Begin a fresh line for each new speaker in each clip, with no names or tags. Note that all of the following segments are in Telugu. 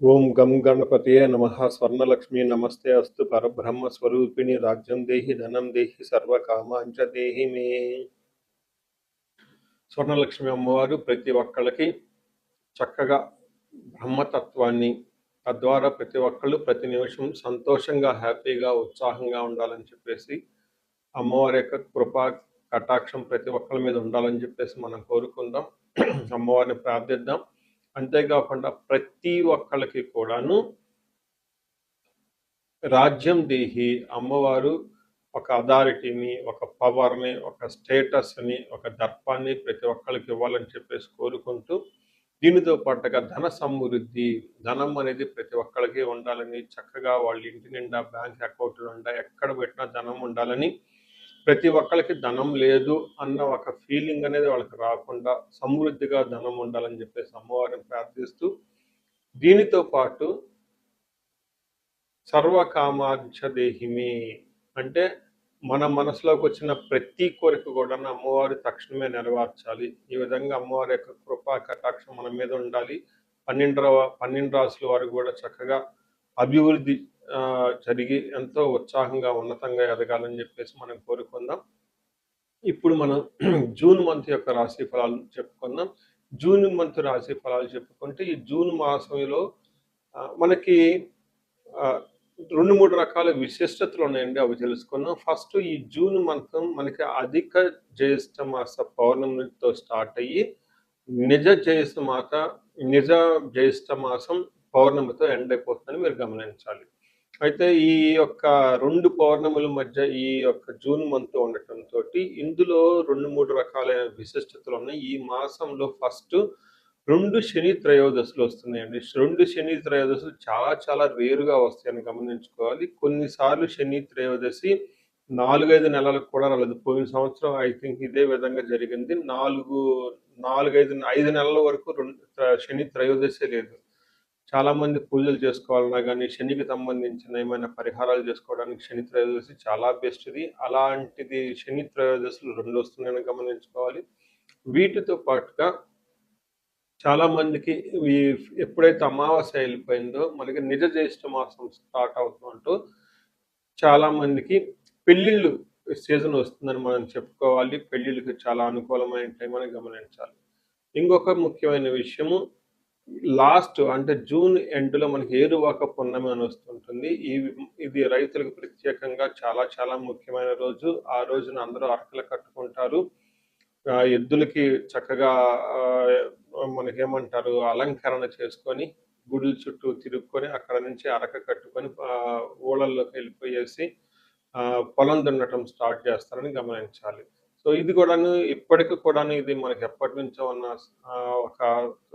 ఓం గం గణపతయే నమః. స్వర్ణలక్ష్మీ నమస్తే అస్తు. పరబ్రహ్మ స్వరూపిణి రాజ్యం దేహి ధనం దేహి సర్వకామాంచ దేహి మే. స్వర్ణలక్ష్మి అమ్మవారు ప్రతి ఒక్కళ్ళకి చక్కగా బ్రహ్మతత్వాన్ని, తద్వారా ప్రతి ఒక్కళ్ళు ప్రతి నిమిషం సంతోషంగా, హ్యాపీగా, ఉత్సాహంగా ఉండాలని చెప్పేసి అమ్మవారి యొక్క కృపా కటాక్షం ప్రతి ఒక్కళ్ళ మీద ఉండాలని చెప్పేసి మనం కోరుకుందాం. అమ్మవారిని ప్రార్థిద్దాం. అంతేకాకుండా ప్రతి ఒక్కళ్ళకి కూడాను రాజ్యం దేహి అమ్మవారు ఒక అథారిటీని, ఒక పవర్ని, ఒక స్టేటస్ని, ఒక దర్పాన్ని ప్రతి ఒక్కరికి ఇవ్వాలని చెప్పేసి కోరుకుంటూ, దీనితో పాటుగా ధన సమృద్ధి, ధనం అనేది ప్రతి ఒక్కరికి ఉండాలని, చక్కగా వాళ్ళ ఇంటి నిండా బ్యాంక్ అకౌంట్ నిండా ఎక్కడ పెట్టినా ధనం ఉండాలని, ప్రతి ఒక్కరికి ధనం లేదు అన్న ఒక ఫీలింగ్ అనేది వాళ్ళకి రాకుండా సమృద్ధిగా ధనం ఉండాలని చెప్పేసి అమ్మవారిని ప్రార్థిస్తూ, దీనితో పాటు సర్వకామాంక్ష దేహిమి అంటే మన మనసులోకి వచ్చిన ప్రతి కోరిక కూడా అమ్మవారి తక్షణమే నెరవేర్చాలి. ఈ విధంగా అమ్మవారి యొక్క కృపా కటాక్షం మన మీద ఉండాలి. 12 రాసుల వారు కూడా చక్కగా అభివృద్ధి జరిగి ఎంతో ఉత్సాహంగా ఉన్నతంగా ఎదగాలని చెప్పేసి మనం కోరుకుందాం. ఇప్పుడు మనం జూన్ మంత్ యొక్క రాశి ఫలాలు చెప్పుకుందాం. జూన్ మంత్ రాశి ఫలాలు చెప్పుకుంటే ఈ జూన్ మాసంలో మనకి 2-3 రకాల విశిష్టతలు ఉన్నాయండి. అవి తెలుసుకుందాం. ఫస్ట్ ఈ జూన్ మంత్ మనకి అధిక జ్యేష్ఠ మాస పౌర్ణమితో స్టార్ట్ అయ్యి నిజ జ్యేష్ఠ మాసం పౌర్ణమితో ఎండ్ అయిపోతుందని మీరు గమనించాలి. అయితే ఈ యొక్క 2 పౌర్ణముల మధ్య ఈ యొక్క జూన్ మంత్ ఉండటంతో ఇందులో 2-3 రకాలైన విశిష్టతలు ఉన్నాయి. ఈ మాసంలో ఫస్ట్ 2 శని త్రయోదశులు వస్తున్నాయండి. 2 శని త్రయోదశులు చాలా చాలా రేరుగా వస్తాయని గమనించుకోవాలి. కొన్నిసార్లు శని త్రయోదశి 4-5 నెలలకు కూడా రాలేదు. పోయిన సంవత్సరం ఐ థింక్ ఇదే విధంగా జరిగింది. 5 నెలల వరకు శని త్రయోదశి లేదు. చాలా మంది పూజలు చేసుకోవాలన్నా కానీ శనికి సంబంధించిన ఏమైనా పరిహారాలు చేసుకోవడానికి శని త్రయోదశి చాలా బెస్ట్ది. అలాంటిది శని త్రయోదశులు 2 వస్తున్నాయని గమనించుకోవాలి. వీటితో పాటుగా చాలా మందికి ఎప్పుడైతే అమావాస్య వెళ్ళిపోయిందో మనకి నిజ జ్యేష్ఠ మాసం స్టార్ట్ అవుతుందంటూ చాలా మందికి పెళ్లిళ్ళు సీజన్ వస్తుందని మనం చెప్పుకోవాలి. పెళ్లిళ్ళకి చాలా అనుకూలమైన టైం అని గమనించాలి. ఇంకొక ముఖ్యమైన విషయము లాస్ట్ అంటే జూన్ ఎండ్లో మనకి ఏరువాక పున్నమి అని వస్తుంటుంది. ఇది రైతులకు ప్రత్యేకంగా చాలా చాలా ముఖ్యమైన రోజు. ఆ రోజున అందరూ అరకలు కట్టుకుంటారు. ఎద్దులకి చక్కగా మనకేమంటారు అలంకరణ చేసుకొని గుడుల చుట్టూ తిరుక్కొని అక్కడ నుంచి అరక కట్టుకొని ఊళ్ళల్లోకి వెళ్ళిపోయేసి పొలం దున్నటం స్టార్ట్ చేస్తారని గమనించాలి. సో ఇది కూడాను ఇప్పటికి కూడాను ఇది మనకి ఎప్పటి నుంచో ఉన్న ఒక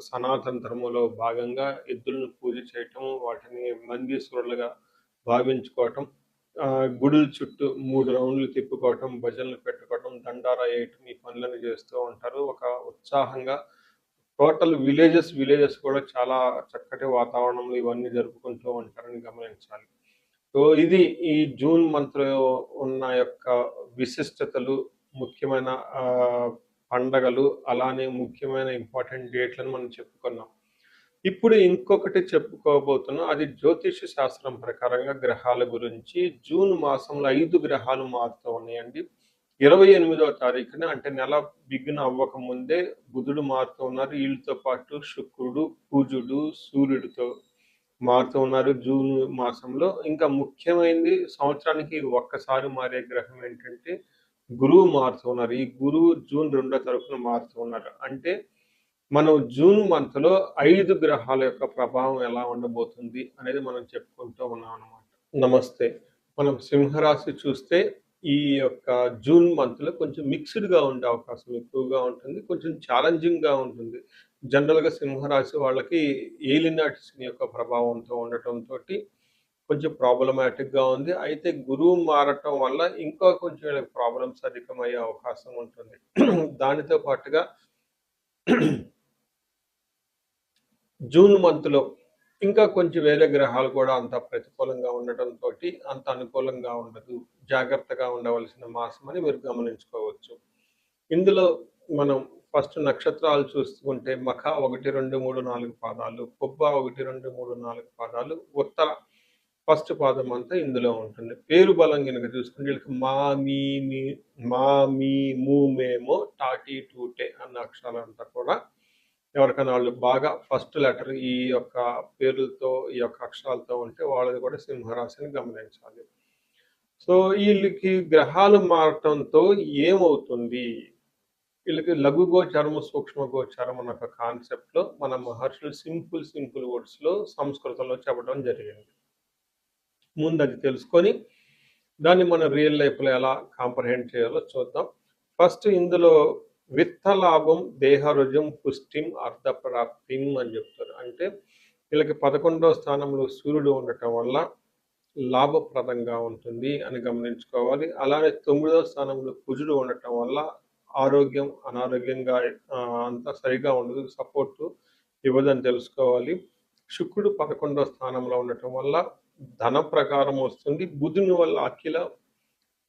సనాతన ధర్మంలో భాగంగా ఎద్దులను పూజ చేయటం, వాటిని నందీశ్వరులుగా భావించుకోవటం, గుడుల చుట్టూ 3 రౌండ్లు తిప్పుకోవటం, భజనలు పెట్టుకోవటం, దండారా వేయటం ఈ పనులను చేస్తూ ఉంటారు. ఒక ఉత్సాహంగా టోటల్ విలేజెస్ కూడా చాలా చక్కటి వాతావరణంలో ఇవన్నీ జరుపుకుంటూ ఉంటారని గమనించాలి. సో ఇది ఈ జూన్ మంత్లో ఉన్న యొక్క విశిష్టతలు, ముఖ్యమైన పండగలు, అలానే ముఖ్యమైన ఇంపార్టెంట్ డేట్లను మనం చెప్పుకున్నాం. ఇప్పుడు ఇంకొకటి చెప్పుకోబోతున్నాం. అది జ్యోతిష శాస్త్రం ప్రకారంగా గ్రహాల గురించి. జూన్ మాసంలో 5 గ్రహాలు మారుతూ ఉన్నాయండి. 28వ తారీఖున అంటే నెల బిగిన్ అవ్వక ముందే బుధుడు మారుతూ ఉన్నారు. వీళ్ళతో పాటు శుక్రుడు, కుజుడు, సూర్యుడితో మారుతూ ఉన్నారు జూన్ మాసంలో. ఇంకా ముఖ్యమైనది సంవత్సరానికి ఒక్కసారి మారే గ్రహం ఏంటంటే గురువు మారుతూ ఉన్నారు. ఈ గురువు జూన్ 2వ తారీఖున మారుతూ ఉన్నారు. అంటే మనం జూన్ మంత్లో 5 గ్రహాల యొక్క ప్రభావం ఎలా ఉండబోతుంది అనేది మనం చెప్పుకుంటూ ఉన్నాం అన్నమాట. నమస్తే. మనం సింహరాశి చూస్తే ఈ యొక్క జూన్ మంత్లో కొంచెం మిక్స్డ్గా ఉండే అవకాశం ఎక్కువగా ఉంటుంది. కొంచెం ఛాలెంజింగ్గా ఉంటుంది. జనరల్గా సింహరాశి వాళ్ళకి ఏలినాటి శని యొక్క ప్రభావంతో ఉండటంతో కొంచెం ప్రాబ్లమాటిక్గా ఉంది. అయితే గురువు మారటం వల్ల ఇంకా కొంచెం ప్రాబ్లమ్స్ అధికమయ్యే అవకాశం ఉంటుంది. దానితో పాటుగా జూన్ మంత్లో ఇంకా కొంచెం వేరే గ్రహాలు కూడా అంత ప్రతికూలంగా ఉండటంతో అంత అనుకూలంగా ఉండదు. జాగ్రత్తగా ఉండవలసిన మాసం అని మీరు గమనించుకోవచ్చు. ఇందులో మనం ఫస్ట్ నక్షత్రాలు చూసుకుంటే మఖ 1, 2, 3, 4 పాదాలు, పుబ్బ 1, 2, 3, 4 పాదాలు, ఉత్తర ఫస్ట్ పాదం అంతా ఇందులో ఉంటుంది. పేరు బలం గనుక చూసుకుంటే వీళ్ళకి మా, మీ, మీ, మా, మీ, ము, మేమో, టాటి, టూటే అన్న అక్షరాలంతా కూడా ఎవరికైనా వాళ్ళు బాగా ఫస్ట్ లెటర్ ఈ యొక్క పేర్లతో, ఈ యొక్క అక్షరాలతో ఉంటే వాళ్ళది కూడా సింహరాశిని గమనించాలి. సో వీళ్ళకి గ్రహాలు మారటంతో ఏమవుతుంది? వీళ్ళకి లఘు గోచారము, సూక్ష్మ గోచారం అన్న ఒక కాన్సెప్ట్‌లో మన మహర్షులు సింపుల్ వర్డ్స్‌లో సంస్కృతంలో చెప్పడం జరిగింది. ముందు అది తెలుసుకొని దాన్ని మనం రియల్ లైఫ్‌లో ఎలా కాంప్రహెండ్ చేయాలో చూద్దాం. ఫస్ట్ ఇందులో విత్త లాభం, దేహరుజం, పుష్టిం, అర్థప్రాప్తిం అని చెప్తారు. అంటే వీళ్ళకి 11వ స్థానంలో సూర్యుడు ఉండటం వల్ల లాభప్రదంగా ఉంటుంది అని గమనించుకోవాలి. అలానే 9వ స్థానంలో కుజుడు ఉండటం వల్ల ఆరోగ్యం, అనారోగ్యంగా అంతా సరిగా ఉండదు. సపోర్ట్ ఇవ్వదని తెలుసుకోవాలి. శుక్రుడు 11వ స్థానంలో ఉండటం వల్ల ధన ప్రకారం వస్తుంది. బుధుని వల్ల అఖిల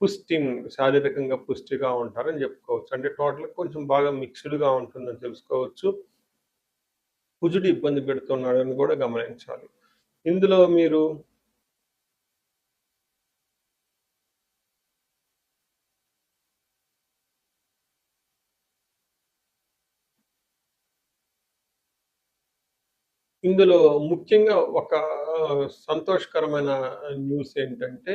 పుష్టిం, శారీరకంగా పుష్టిగా ఉంటారని చెప్పుకోవచ్చు. అంటే టోటల్‌గా కొంచెం బాగా మిక్స్‌డ్‌గా ఉంటుందని తెలుసుకోవచ్చు. కుజుడు ఇబ్బంది పెడుతున్నాడని కూడా గమనించాలి. ఇందులో మీరు ఇందులో ముఖ్యంగా ఒక సంతోషకరమైన న్యూస్ ఏంటంటే,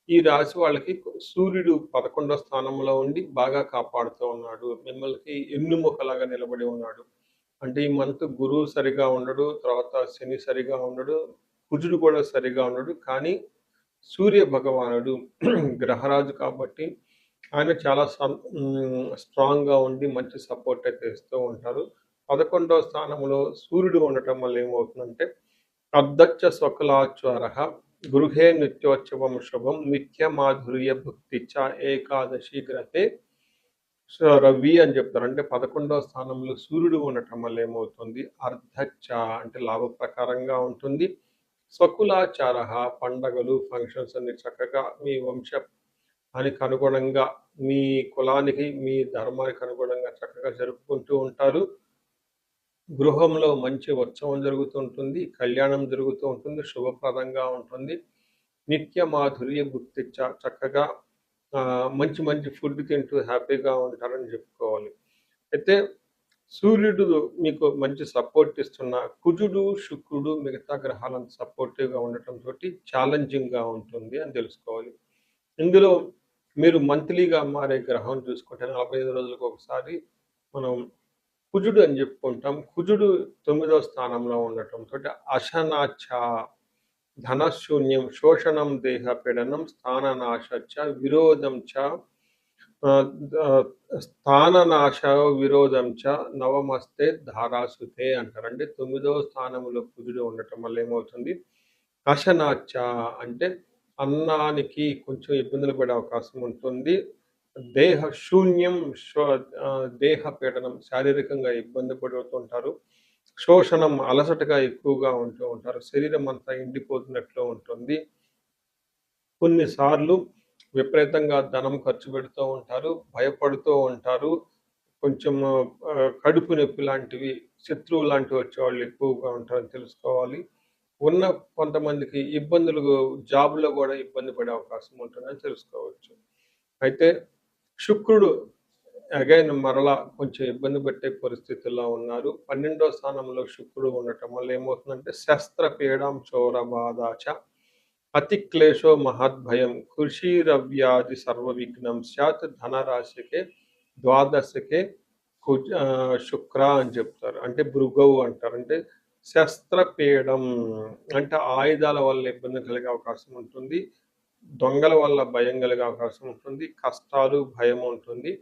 ఈ రాశి వాళ్ళకి సూర్యుడు 11వ స్థానంలో ఉండి బాగా కాపాడుతూ ఉన్నాడు. మిమ్మల్ని ఎన్నుముకలాగా నిలబడి ఉన్నాడు. అంటే ఈ మంత్ గురువు సరిగా ఉండడు, తర్వాత శని సరిగా ఉండడు, కుజుడు కూడా సరిగా ఉండడు. కానీ సూర్య భగవానుడు గ్రహరాజు కాబట్టి ఆయన చాలా స్ట్రాంగ్‌గా ఉండి మంచి సపోర్ట్ అయితే ఇస్తూ ఉంటారు. 11వ స్థానంలో సూర్యుడు ఉండటం వల్ల ఏమవుతుందంటే, అర్ధచ్చ స్వకులాచ్వారః గృహే నిత్యోత్సవం శుభం నిత్య మాధుర్య భుక్తిచ్చ ఏకాదశి గ్రహే రవి అని చెప్తారు. అంటే 11వ స్థానంలో సూర్యుడు ఉండటం వల్ల ఏమవుతుంది, అర్ధచ్చ అంటే లాభ ప్రకారంగా ఉంటుంది. స్వకులాచారః పండగలు, ఫంక్షన్స్ అన్ని చక్కగా మీ వంశానికి అనుగుణంగా, మీ కులానికి, మీ ధర్మానికి అనుగుణంగా చక్కగా జరుపుకుంటూ ఉంటారు. గృహంలో మంచి ఉత్సవం జరుగుతుంటుంది. కళ్యాణం జరుగుతూ ఉంటుంది. శుభప్రదంగా ఉంటుంది. నిత్య మాధుర్య భుక్తిచ్చ చక్కగా మంచి మంచి ఫుడ్ తింటూ హ్యాపీగా ఉంటారని చెప్పుకోవాలి. అయితే సూర్యుడు మీకు మంచి సపోర్ట్ ఇస్తున్న కుజుడు, శుక్రుడు మిగతా గ్రహాలంత సపోర్టివ్‌గా ఉండటంతోటి ఛాలెంజింగ్‌గా ఉంటుంది అని తెలుసుకోవాలి. ఇందులో మీరు మంత్లీగా మారే గ్రహం చూసుకుంటే 45 రోజులకు ఒకసారి మనం కుజుడు అని చెప్పుకుంటాం. కుజుడు 9వ స్థానంలో ఉండటంతోటి అశనాచ ధనశూన్యం, శోషణం, దేహ పీడనం, స్థాననాశచ్చ, విరోధం చ స్థాననాశ విరోధం చ నవమస్తే ధారాసుతే అంటారు. అంటే 9వ స్థానంలో కుజుడు ఉండటం వల్ల ఏమవుతుంది, అశనాచ అంటే అన్నానికి కొంచెం ఇబ్బందులు పడే అవకాశం ఉంటుంది. దేహ శూన్యం, దేహ పీడనం, శారీరకంగా ఇబ్బంది పడుతుంటారు. శోషణం, అలసటగా ఎక్కువగా ఉంటూ ఉంటారు. శరీరం అంతా ఎండిపోతున్నట్లు ఉంటుంది. కొన్నిసార్లు విపరీతంగా ధనం ఖర్చు పెడుతూ ఉంటారు. భయపడుతూ ఉంటారు. కొంచెం కడుపు నొప్పి లాంటివి, శత్రువు లాంటివి వచ్చేవాళ్ళు ఎక్కువగా ఉంటారని తెలుసుకోవాలి. ఉన్న కొంతమందికి ఇబ్బందులు జాబ్‌లో గూడా ఇబ్బంది పడే అవకాశం ఉంటుందని తెలుసుకోవచ్చు. అయితే శుక్రుడు అగైన్ మరలా కొంచెం ఇబ్బంది పెట్టే పరిస్థితుల్లో ఉన్నారు. 12వ స్థానంలో శుక్రుడు ఉండటం వల్ల ఏమవుతుందంటే, శస్త్రపీడాం చోరబాధాచ అతి క్లేశో మహద్భయం కృషిరవ్యాధి సర్వవిఘ్నం స్యాత్ ధనరాశికే ద్వాదశకే శుక్ర అని చెప్తారు. అంటే భృగవు అంటారు. అంటే శస్త్రపీడం అంటే ఆయుధాల వల్ల ఇబ్బంది కలిగే అవకాశం ఉంటుంది. దొంగల వల్ల భయం కలిగే అవకాశం ఉంటుంది. కష్టాలు, భయం ఉంటుంది.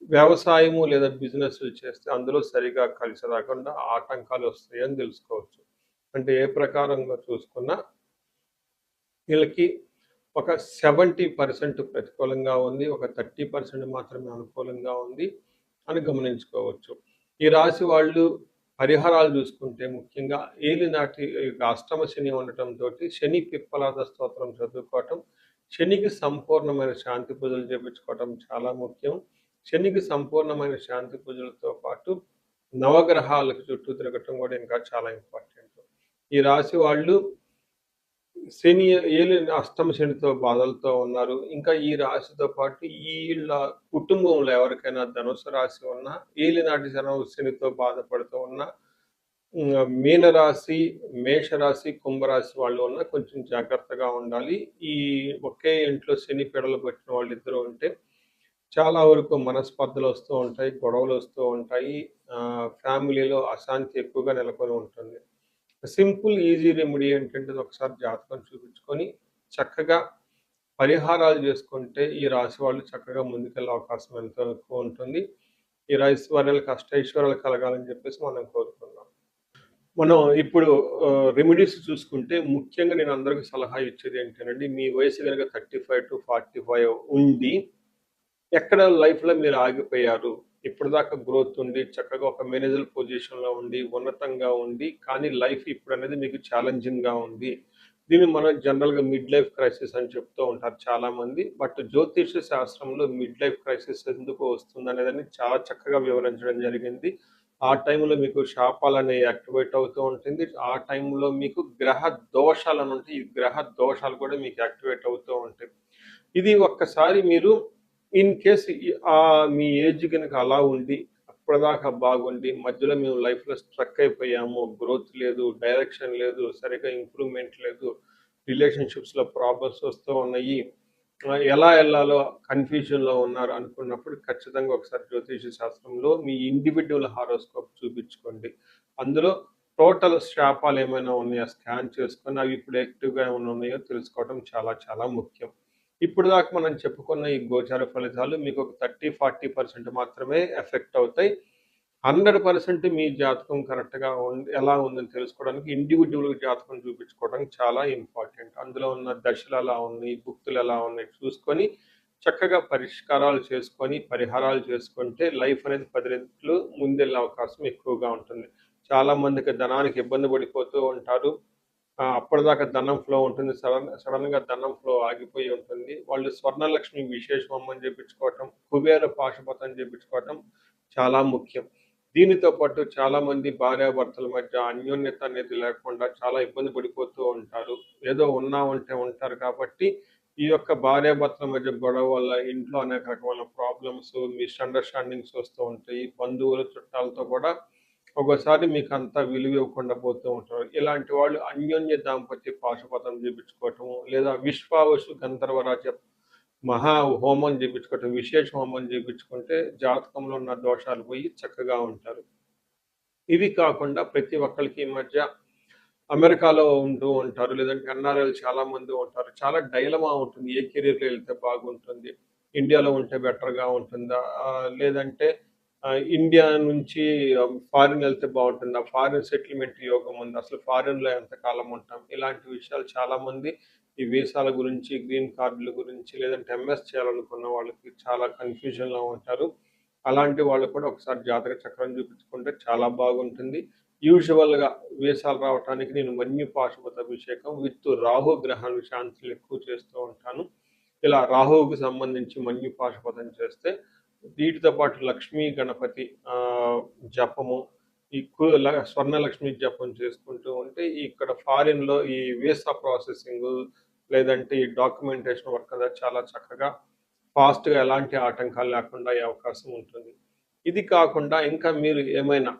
వ్యవసాయము లేదా బిజినెస్‌లు చేస్తే అందులో సరిగా కలిసి రాకుండా ఆటంకాలు వస్తాయని తెలుసుకోవచ్చు. అంటే ఏ ప్రకారంగా చూసుకున్నా వీళ్ళకి ఒక 70% ప్రతికూలంగా ఉంది. ఒక 30% మాత్రమే అనుకూలంగా ఉంది అని గమనించుకోవచ్చు. ఈ రాశి వాళ్ళు పరిహారాలు చూసుకుంటే ముఖ్యంగా ఏలినాటి అష్టమ శని ఉండటంతోటి శని పిప్పలాద స్తోత్రం చదువుకోవటం, శనికి సంపూర్ణమైన శాంతి పూజలు చేపించుకోవటం చాలా ముఖ్యం. శనికి సంపూర్ణమైన శాంతి పూజలతో పాటు నవగ్రహాలకు చుట్టూ తిరగటం కూడా ఇంకా చాలా ఇంపార్టెంట్. ఈ రాశి వాళ్ళు శని అష్టమ శనితో బాధలతో ఉన్నారు. ఇంకా ఈ రాశితో పాటు ఈళ్ళ కుటుంబంలో ఎవరికైనా ధనుసు రాశి ఉన్నా, ఏలినాటి శనితో బాధపడుతూ ఉన్నా, మీనరాశి, మేషరాశి, కుంభరాశి వాళ్ళు ఉన్నా కొంచెం జాగ్రత్తగా ఉండాలి. ఈ ఒకే ఇంట్లో శని పీడలు పట్టిన వాళ్ళిద్దరూ ఉంటే చాలా వరకు మనస్పర్ధలు వస్తూ ఉంటాయి, గొడవలు వస్తూ ఉంటాయి. ఫ్యామిలీలో అశాంతి ఎక్కువగా నెలకొని ఉంటుంది. సింపుల్ ఈజీ రెమెడీ ఏంటంటే ఒకసారి జాతకం చూపించుకొని చక్కగా పరిహారాలు చేసుకుంటే ఈ రాశి వాళ్ళు చక్కగా ముందుకెళ్ళే అవకాశం ఎంతో ఎక్కువ ఉంటుంది. ఈ రాశి వారికి అష్టైశ్వర్యాలు కలగాలని చెప్పేసి మనం కోరుకుందాం. మనం ఇప్పుడు రెమెడీస్ చూసుకుంటే ముఖ్యంగా నేను అందరికి సలహా ఇచ్చేది ఏంటంటే మీ వయసు కనుక 35-45 ఉండి ఎక్కడ లైఫ్‌లో మీరు ఆగిపోయారు. ఇప్పటిదాకా గ్రోత్ ఉండి, చక్కగా ఒక మేనేజర్ పొజిషన్‌లో ఉండి, ఉన్నతంగా ఉండి, కానీ లైఫ్ ఇప్పుడనేది మీకు ఛాలెంజింగ్‌గా ఉంది. దీన్ని మనం జనరల్‌గా మిడ్ లైఫ్ క్రైసిస్ అని చెప్తూ ఉంటారు చాలామంది. బట్ జ్యోతిష శాస్త్రంలో మిడ్ లైఫ్ క్రైసిస్ ఎందుకు వస్తుందనేదాన్ని చాలా చక్కగా వివరించడం జరిగింది. ఆ టైంలో మీకు శాపాలనేవి యాక్టివేట్ అవుతూ ఉంటుంది. ఆ టైంలో మీకు గ్రహ దోషాలని ఉంటాయి. ఈ గ్రహ దోషాలు కూడా మీకు యాక్టివేట్ అవుతూ ఉంటాయి. ఇది ఒక్కసారి మీరు ఇన్ కేస్ మీ ఏజ్ గనుక అలా ఉండి, అప్పటిదాకా బాగుండి, మధ్యలో మేము లైఫ్‌లో స్ట్రక్ అయిపోయాము. గ్రోత్ లేదు, డైరెక్షన్ లేదు, సరిగ్గా ఇంప్రూవ్‌మెంట్ లేదు, రిలేషన్‌షిప్స్‌లో ప్రాబ్లమ్స్ వస్తూ ఉన్నాయి. ఎలా ఎళ్ళాలో కన్‌ఫ్యూజన్‌లో ఉన్నారు అనుకున్నప్పుడు ఖచ్చితంగా ఒకసారి జ్యోతిష శాస్త్రంలో మీ ఇండివిడ్యువల్ హారోస్కోప్ చూపించుకోండి. అందులో టోటల్ శాపాలు ఏమైనా ఉన్నాయా స్కాన్ చేసుకొని అవి ఇప్పుడు యాక్టివ్‌గా ఏమైనా ఉన్నాయో తెలుసుకోవడం చాలా చాలా ముఖ్యం. ఇప్పటిదాకా మనం చెప్పుకున్న ఈ గోచార ఫలితాలు మీకు ఒక 30-40% మాత్రమే ఎఫెక్ట్ అవుతాయి. 100% మీ జాతకం కరెక్ట్‌గా ఎలా ఉందని తెలుసుకోవడానికి ఇండివిడ్యువల్ జాతకం చూపించుకోవడం చాలా ఇంపార్టెంట్. అందులో ఉన్న దశలు ఎలా ఉన్నాయి, భుక్తులు ఎలా ఉన్నాయి చూసుకొని చక్కగా పరిష్కారాలు చేసుకొని, పరిహారాలు చేసుకుంటే లైఫ్ అనేది 10 రెట్లు ముందెళ్ళే అవకాశం ఎక్కువగా ఉంటుంది. చాలామందికి ధనానికి ఇబ్బంది పడిపోతూ ఉంటారు. అప్పటిదాకా ధనం ఫ్లో ఉంటుంది. సడన్‌గా ధనం ఫ్లో ఆగిపోయి ఉంటుంది. వాళ్ళు స్వర్ణలక్ష్మి విశేష హోమం చేపించుకోవటం, కుబేర పాశుపతం చేపించుకోవటం చాలా ముఖ్యం. దీనితో పాటు చాలామంది భార్యాభర్తల మధ్య అన్యోన్యత అనేది లేకుండా చాలా ఇబ్బంది పడిపోతూ ఉంటారు. ఏదో ఉన్నామంటే ఉంటారు కాబట్టి, ఈ యొక్క భార్యాభర్తల మధ్య గొడవ వల్ల ఇంట్లో అనేక రకమైన ప్రాబ్లమ్స్, మిస్‌అండర్‌స్టాండింగ్స్ వస్తూ ఉంటాయి. బంధువులు, చుట్టాలతో కూడా ఒక్కోసారి మీకు అంత విలువ ఇవ్వకుండా పోతూ ఉంటారు. ఇలాంటి వాళ్ళు అన్యోన్య దాంపత్య పాశుపతం చేపించుకోవటము, లేదా విశ్వావసు గంధర్వరాజ మహా హోమం చేపించుకోవటం, విశేష హోమం చేపించుకుంటే జాతకంలో ఉన్న దోషాలు పోయి చక్కగా ఉంటారు. ఇవి కాకుండా ప్రతి ఒక్కళ్ళకి ఈ మధ్య అమెరికాలో ఉంటూ ఉంటారు. లేదంటే ఎన్ఆర్ఐలు చాలా మంది ఉంటారు. చాలా డైలమా ఉంటుంది. ఏ కెరియర్‌లో ఎళ్తే బాగుంటుంది? ఇండియాలో ఉంటే బెటర్‌గా ఉంటుందా? లేదంటే ఇండియా నుంచి ఫారిన్ ఎళ్తే బావుంటుందా? ఫారిన్ సెటిల్‌మెంట్ యోగం ఉందా? అసలు ఫారిన్‌లో ఎంతకాలం ఉంటాం? ఇలాంటి విషయాలు చాలామంది ఈ వీసాల గురించి, గ్రీన్ కార్డుల గురించి, లేదంటే ఎంఎస్ చేయాలనుకున్న వాళ్ళకి చాలా కన్‌ఫ్యూజన్‌లో ఉంటారు. అలాంటి వాళ్ళు కూడా ఒకసారి జాతక చక్రం చూపించుకుంటే చాలా బాగుంటుంది. యూజువల్‌గా వీసాలు రావటానికి నేను మన్యు పాశుపత అభిషేకం విత్ రాహు గ్రహాన్ని శాంతులు ఎక్కువ చేస్తూ ఉంటాను. ఇలా రాహువుకి సంబంధించి మన్యు పాశుపతం చేస్తే వీటితో పాటు లక్ష్మీ గణపతి జపము, ఈ స్వర్ణలక్ష్మి జపం చేసుకుంటూ ఉంటే ఇక్కడ ఫారిన్‌లో ఈ వీసా ప్రాసెసింగు లేదంటే ఈ డాక్యుమెంటేషన్ వర్క్ అంతా చాలా చక్కగా ఫాస్ట్‌గా ఎలాంటి ఆటంకాలు లేకుండా అయ్యే అవకాశం ఉంటుంది. ఇది కాకుండా ఇంకా మీరు ఏమైనా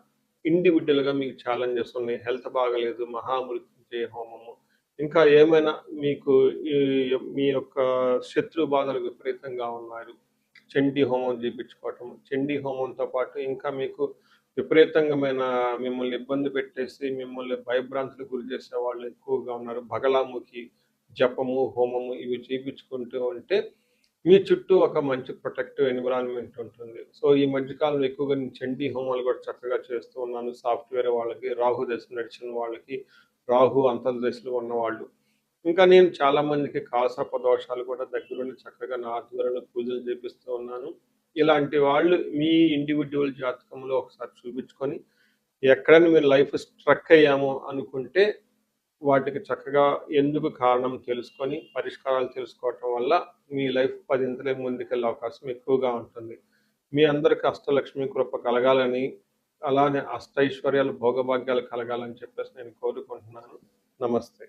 ఇండివిడ్యువల్‌గా మీకు ఛాలెంజెస్ ఉన్నాయి. హెల్త్ బాగాలేదు, మహామృత్యుంజయ హోమము, ఇంకా ఏమైనా మీకు ఈ మీ యొక్క శత్రు బాధలు విపరీతంగా ఉన్నారు. చండీ హోమం చేపించుకోవటం. చండీ హోమంతో పాటు ఇంకా మీకు విపరీతంగమైన మిమ్మల్ని ఇబ్బంది పెట్టేసి, మిమ్మల్ని భయభ్రాంతులకు గురి చేసే వాళ్ళు ఎక్కువగా ఉన్నారు. బగలాముఖి జపము, హోమము ఇవి చేపించుకుంటూ ఉంటే మీ చుట్టూ ఒక మంచి ప్రొటెక్టివ్ ఎన్విరాన్మెంట్ ఉంటుంది. సో, ఈ మధ్య కాలంలో ఎక్కువగా నేను చండీ హోమాలు కూడా చక్కగా చేస్తూ ఉన్నాను. సాఫ్ట్‌వేర్ వాళ్ళకి, రాహు దశ నడిచిన వాళ్ళకి, రాహు అంతర్దశలో ఉన్నవాళ్ళు. ఇంకా నేను చాలా మందికి కాలసర్ప దోషాలు కూడా దగ్గరుండి చక్కగా నా ఆధ్వర్యంలో పూజలు చేపిస్తూ ఉన్నాను. ఇలాంటి వాళ్ళు మీ ఇండివిడ్యువల్ జాతకంలో ఒకసారి చూపించుకొని, ఎక్కడైనా మీరు లైఫ్ స్ట్రక్ అయ్యాము అనుకుంటే వాటికి చక్కగా ఎందుకు కారణం తెలుసుకొని, పరిష్కారాలు తెలుసుకోవటం వల్ల మీ లైఫ్ 10 ముందుకెళ్ళే అవకాశం ఎక్కువగా ఉంటుంది. మీ అందరికి అష్టలక్ష్మి కృప కలగాలని, అలానే అష్టైశ్వర్యాలు భోగభాగ్యాలు కలగాలని చెప్పేసి నేను కోరుకుంటున్నాను. నమస్తే.